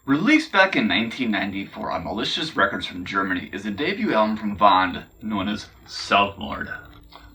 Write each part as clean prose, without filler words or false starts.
Released back in 1994 on Malicious Records from Germany is a debut album from Vand known as Selvmord.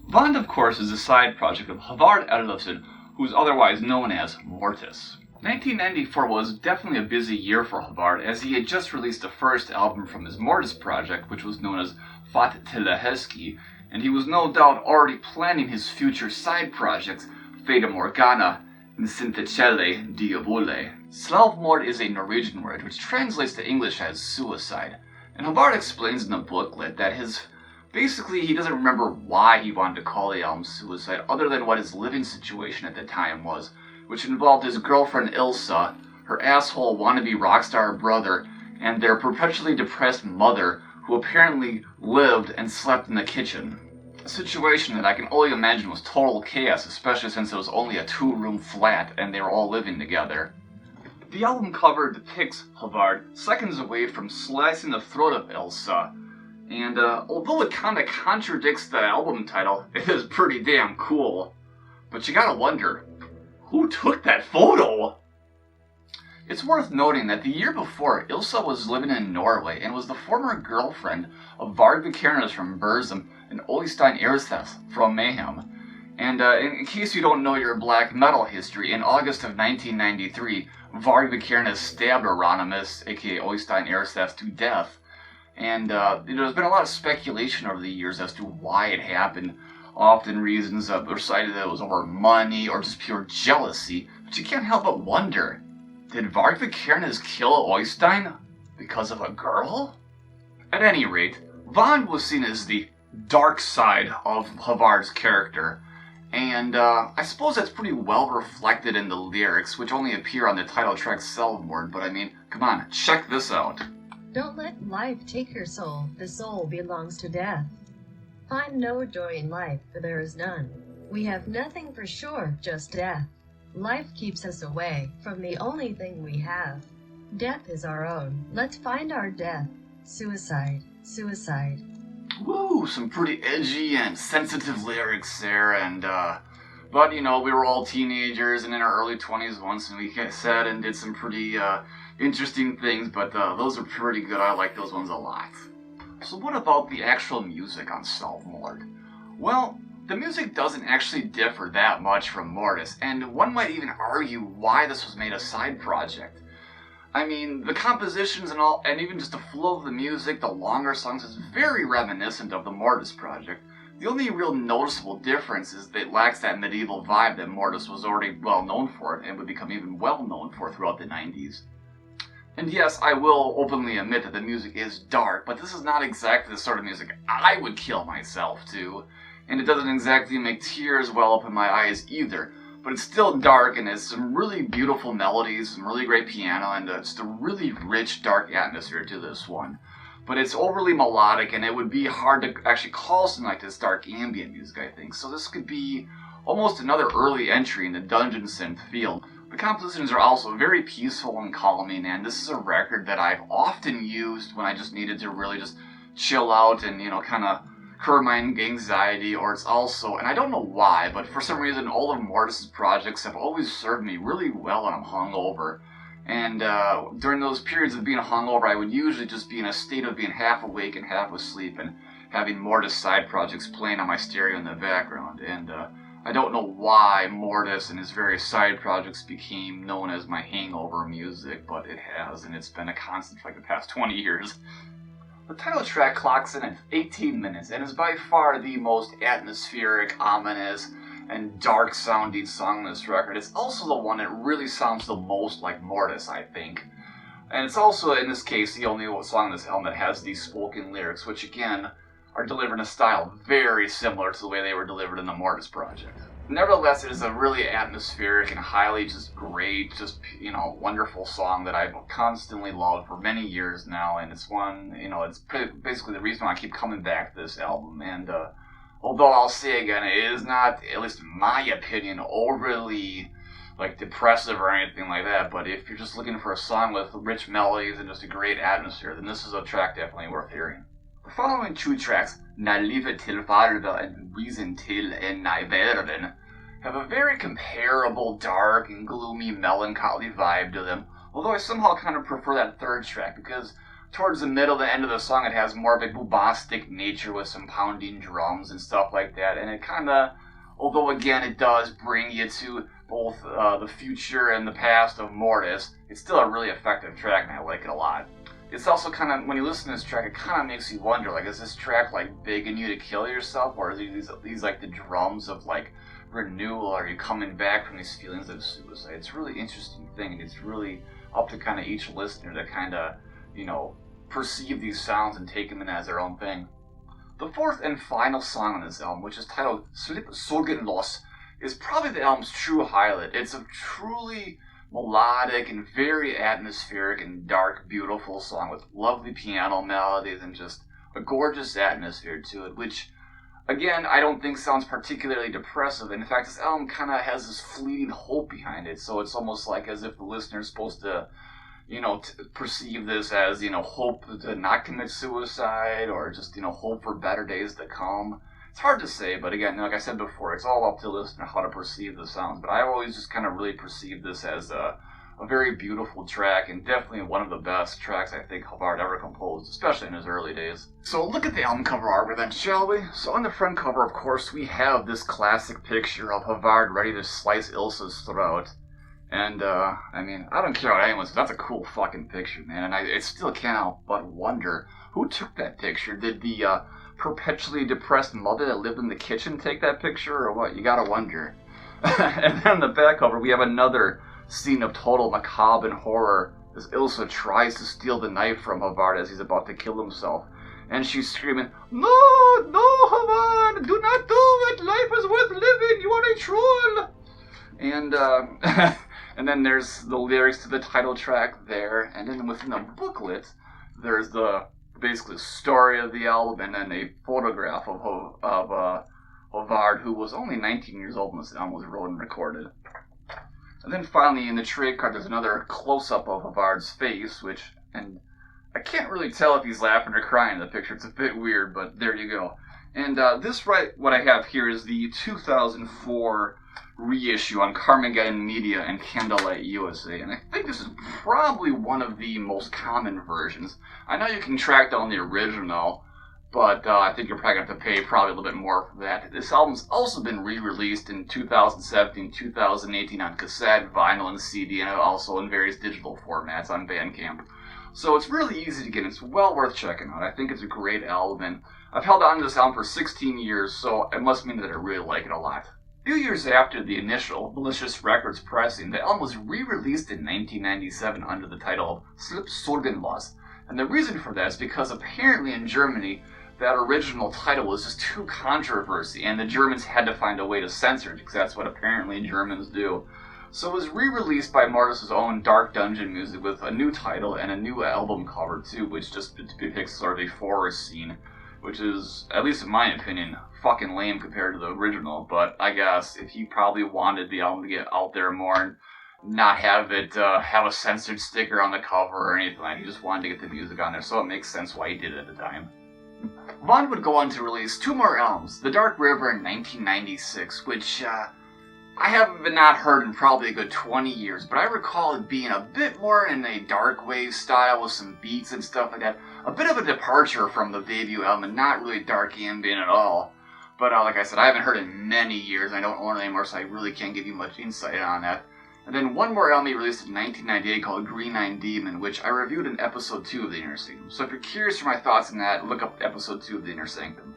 Vand, of course, is a side project of Håvard Ellefsen, who is otherwise known as Mortiis. 1994 was definitely a busy year for Håvard, as he had just released the first album from his Mortiis project, which was known as Fat Teleheski, and he was no doubt already planning his future side projects, Fata Morgana and Synthecelle Diavole. Selvmord is a Norwegian word which translates to English as suicide, and Håvard explains in the booklet that basically he doesn't remember why he wanted to call the album Suicide other than what his living situation at the time was, which involved his girlfriend Ilsa, her asshole wannabe rockstar brother, and their perpetually depressed mother, who apparently lived and slept in the kitchen. A situation that I can only imagine was total chaos, especially since it was only a 2-room flat and they were all living together. The album cover depicts Håvard seconds away from slicing the throat of Ilsa, and although it kinda contradicts the album title, it is pretty damn cool. But you gotta wonder, who took that photo? It's worth noting that the year before, Ilsa was living in Norway and was the former girlfriend of Varg Vikernes from Burzum and Oystein Erseth from Mayhem. And in case you don't know your black metal history, in August of 1993, Varg Vikernes stabbed Euronymous, aka Oystein Erseth, to death. And there's been a lot of speculation over the years as to why it happened. Often reasons are cited that it was over money or just pure jealousy, but you can't help but wonder, did Varg Vikernes kill Oystein because of a girl? At any rate, Vand was seen as the dark side of Håvard's character, and I suppose that's pretty well reflected in the lyrics, which only appear on the title track Selvmord, but I mean, come on, check this out. Don't let life take your soul, the soul belongs to death. Find no joy in life, for there is none. We have nothing for sure, just death. Life keeps us away from the only thing we have. Death is our own. Let's find our death. Suicide, suicide. Woo, some pretty edgy and sensitive lyrics there, and but you know, we were all teenagers and in our early 20s once, and we said and did some pretty interesting things, but those are pretty good. I like those ones a lot. So what about the actual music on Selvmord? Well, the music doesn't actually differ that much from Mortiis, and one might even argue why this was made a side project. I mean, the compositions and all, and even just the flow of the music, the longer songs, is very reminiscent of the Mortiis project. The only real noticeable difference is that it lacks that medieval vibe that Mortiis was already well known for and would become even well known for throughout the 90s. And yes, I will openly admit that the music is dark, but this is not exactly the sort of music I would kill myself to, and it doesn't exactly make tears well up in my eyes either. But it's still dark and has some really beautiful melodies, some really great piano, and just a really rich, dark atmosphere to this one. But it's overly melodic, and it would be hard to actually call something like this dark ambient music, I think. So this could be almost another early entry in the dungeon synth field. The compositions are also very peaceful and calming, and this is a record that I've often used when I just needed to really just chill out and, you know, kind of curb my anxiety. Or it's also, and I don't know why, but for some reason all of Mortiis' projects have always served me really well when I'm hungover. And during those periods of being hungover, I would usually just be in a state of being half awake and half asleep and having Mortiis side projects playing on my stereo in the background. And I don't know why Mortiis and his various side projects became known as my hangover music, but it has, and it's been a constant for like the past 20 years. The title track clocks in at 18 minutes and is by far the most atmospheric, ominous, and dark-sounding song on this record. It's also the one that really sounds the most like Mortiis, I think. And it's also, in this case, the only song on this album that has these spoken lyrics, which again, are delivered in a style very similar to the way they were delivered in the Mortiis project. Nevertheless, it is a really atmospheric and highly just great, just, you know, wonderful song that I've constantly loved for many years now, and it's one, you know, it's basically the reason why I keep coming back to this album. And although I'll say again, it is not, at least in my opinion, overly like depressive or anything like that, but if you're just looking for a song with rich melodies and just a great atmosphere, then this is a track definitely worth hearing. The following two tracks, Na livet til farve and Reason til en Verden, have a very comparable dark and gloomy melancholy vibe to them, Although I somehow kind of prefer that third track, because towards the middle, the end of the song, it has more of a bombastic nature with some pounding drums and stuff like that. And it kind of, although again it does bring you to both the future and the past of Mortiis, it's still a really effective track, and I like it a lot. It's also kind of, when you listen to this track, it kind of makes you wonder, like, is this track, like, begging you to kill yourself? Or is these like, the drums of, like, renewal? Or are you coming back from these feelings of suicide? It's a really interesting thing, and it's really up to kind of each listener to kind of, you know, perceive these sounds and take them in as their own thing. The fourth and final song on this album, which is titled Sorgenlos, is probably the album's true highlight. It's a truly melodic and very atmospheric and dark, beautiful song with lovely piano melodies and just a gorgeous atmosphere to it, which, again, I don't think sounds particularly depressive. In fact, this album kind of has this fleeting hope behind it, so it's almost like as if the listener is supposed to, you know, perceive this as, you know, hope to not commit suicide, or just, you know, hope for better days to come. It's hard to say, but again, like I said before, it's all up to the listener how to perceive the sounds. But I've always just kind of really perceived this as a very beautiful track, and definitely one of the best tracks I think Håvard ever composed, especially in his early days. So look at the album cover art then, shall we? So on the front cover, of course, we have this classic picture of Håvard ready to slice Ilsa's throat. And, I mean, I don't care what anyone says, that's a cool fucking picture, man. And I still can't help but wonder, who took that picture? Did the, perpetually depressed mother that lived in the kitchen take that picture, or what? You gotta wonder. And then on the back cover, we have another scene of total macabre and horror as Ilsa tries to steal the knife from Håvard as he's about to kill himself. And she's screaming, "No, no, Håvard, do not do it! Life is worth living! You are a troll!" And, and then there's the lyrics to the title track there, and then within the booklet, there's the basically story of the album, and then a photograph of Håvard, who was only 19 years old when this album was wrote and recorded. And then finally, in the trade card, there's another close-up of Håvard's face, and I can't really tell if he's laughing or crying in the picture. It's a bit weird, but there you go. And what I have here is the 2004 reissue on Carmageddon Media and Candlelight USA, and I think this is probably one of the most common versions. I know you can track down the original, but I think you're probably going to have to pay probably a little bit more for that. This album's also been re-released in 2017, 2018 on cassette, vinyl, and CD, and also in various digital formats on Bandcamp. So it's really easy to get. It's well worth checking out. I think it's a great album, and I've held on to this album for 16 years, so it must mean that I really like it a lot. A few years after the initial Malicious Records pressing, the album was re-released in 1997 under the title of Sorgenlos. And the reason for that is because apparently in Germany, that original title was just too controversial, and the Germans had to find a way to censor it, because that's what apparently Germans do. So it was re-released by Mortiis' own Dark Dungeon Music with a new title and a new album cover too, which just depicts sort of a forest scene, which is, at least in my opinion, fucking lame compared to the original. But I guess if he probably wanted the album to get out there more and not have it have a censored sticker on the cover or anything like that, he just wanted to get the music on there, so it makes sense why he did it at the time. Vaughn would go on to release two more albums, The Dark River in 1996, which I haven't not heard in probably a good 20 years, but I recall it being a bit more in a dark wave style with some beats and stuff like that. A bit of a departure from the debut album, and not really dark ambient at all. But like I said, I haven't heard it in many years. I don't own it anymore, so I really can't give you much insight on that. And then one more album he released in 1998 called Green Nine Demon, which I reviewed in episode 2 of the Inner Sanctum. So if you're curious for my thoughts on that, look up episode 2 of the Inner Sanctum.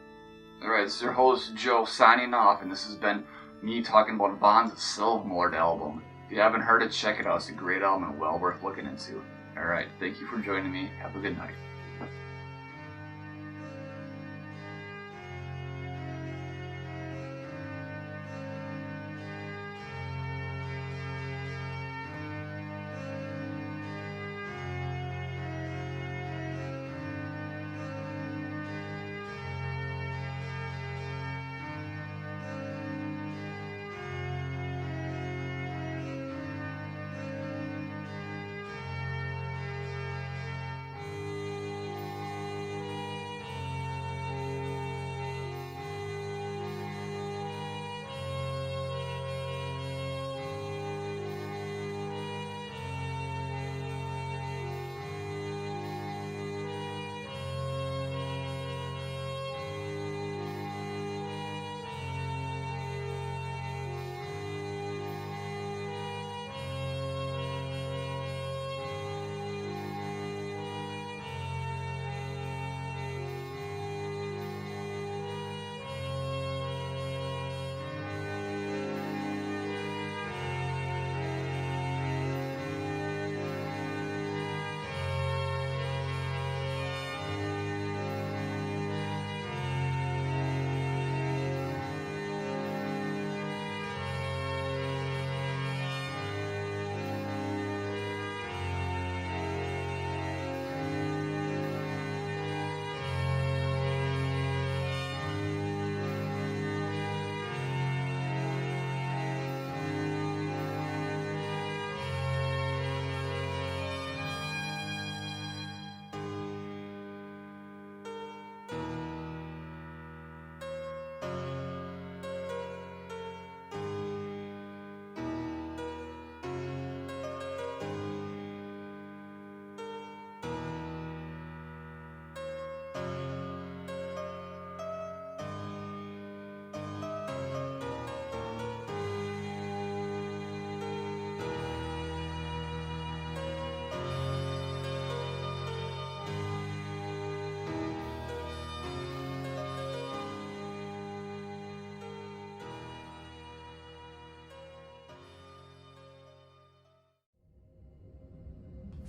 Alright, this is your host Joe signing off, and this has been me talking about Vaughn's Selvmord album. If you haven't heard it, check it out. It's a great album and well worth looking into. Alright, thank you for joining me. Have a good night.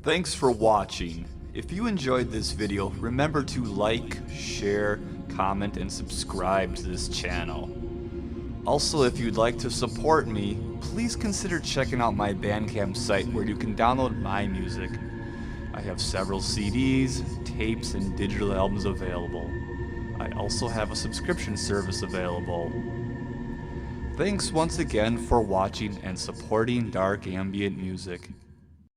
Thanks for watching. If you enjoyed this video, remember to like, share, comment, and subscribe to this channel. Also, if you'd like to support me, please consider checking out my Bandcamp site where you can download my music. I have several CDs, tapes, and digital albums available. I also have a subscription service available. Thanks once again for watching and supporting dark ambient music.